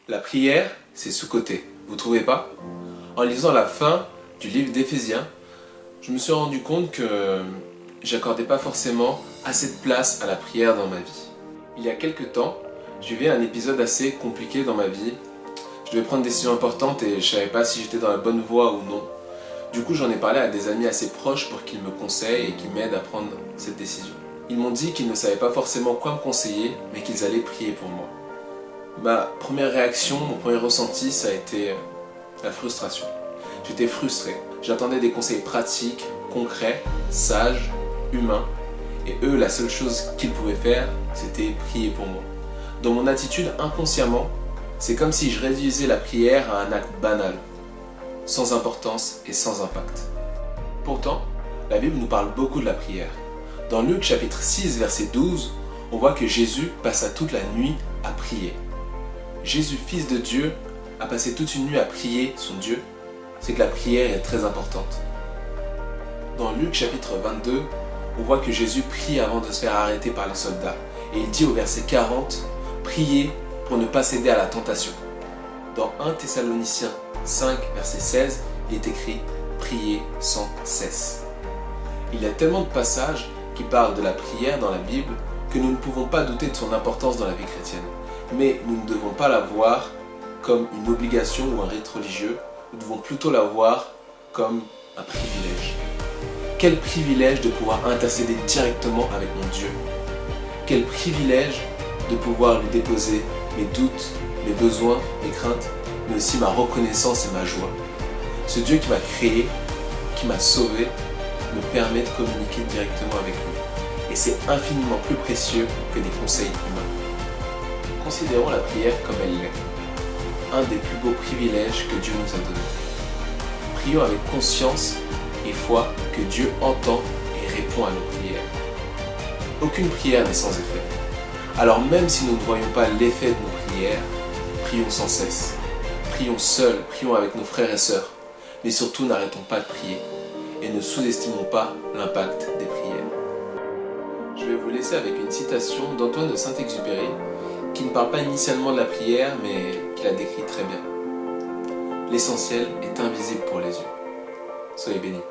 La prière, c'est sous-coté, vous trouvez pas? En lisant la fin du livre d'Éphésiens, je me suis rendu compte que j'accordais pas forcément assez de place à la prière dans ma vie. Il y a quelques temps, je vivais un épisode assez compliqué dans ma vie. Je devais prendre des décisions importantes et je savais pas si j'étais dans la bonne voie ou non. Du coup, j'en ai parlé à des amis assez proches pour qu'ils me conseillent et qu'ils m'aident à prendre cette décision. Ils m'ont dit qu'ils ne savaient pas forcément quoi me conseiller, mais qu'ils allaient prier pour moi. Ma première réaction, mon premier ressenti, ça a été la frustration. J'étais frustré. J'attendais des conseils pratiques, concrets, sages, humains. Et eux, la seule chose qu'ils pouvaient faire, c'était prier pour moi. Dans mon attitude, inconsciemment, c'est comme si je réduisais la prière à un acte banal, sans importance et sans impact. Pourtant, la Bible nous parle beaucoup de la prière. Dans Luc chapitre 6, verset 12, on voit que Jésus passa toute la nuit à prier. Jésus, fils de Dieu, a passé toute une nuit à prier son Dieu. C'est que la prière est très importante. Dans Luc chapitre 22, on voit que Jésus prie avant de se faire arrêter par les soldats. Et il dit au verset 40, « Priez pour ne pas céder à la tentation ». Dans 1 Thessaloniciens 5, verset 16, il est écrit « Priez sans cesse ». Il y a tellement de passages qui parlent de la prière dans la Bible que nous ne pouvons pas douter de son importance dans la vie chrétienne. Mais nous ne devons pas la voir comme une obligation ou un rite religieux, nous devons plutôt la voir comme un privilège. Quel privilège de pouvoir intercéder directement avec mon Dieu. Quel privilège de pouvoir lui déposer mes doutes, mes besoins, mes craintes, mais aussi ma reconnaissance et ma joie. Ce Dieu qui m'a créé, qui m'a sauvé, me permet de communiquer directement avec lui. Et c'est infiniment plus précieux que des conseils humains. Considérons la prière comme elle l'est. Un des plus beaux privilèges que Dieu nous a donnés. Prions avec conscience et foi que Dieu entend et répond à nos prières. Aucune prière n'est sans effet. Alors même si nous ne voyons pas l'effet de nos prières, prions sans cesse. Prions seuls, prions avec nos frères et sœurs. Mais surtout n'arrêtons pas de prier et ne sous-estimons pas l'impact des prières. Je vais vous laisser avec une citation d'Antoine de Saint-Exupéry qui ne parle pas initialement de la prière mais qui la décrit très bien. L'essentiel est invisible pour les yeux. Soyez bénis.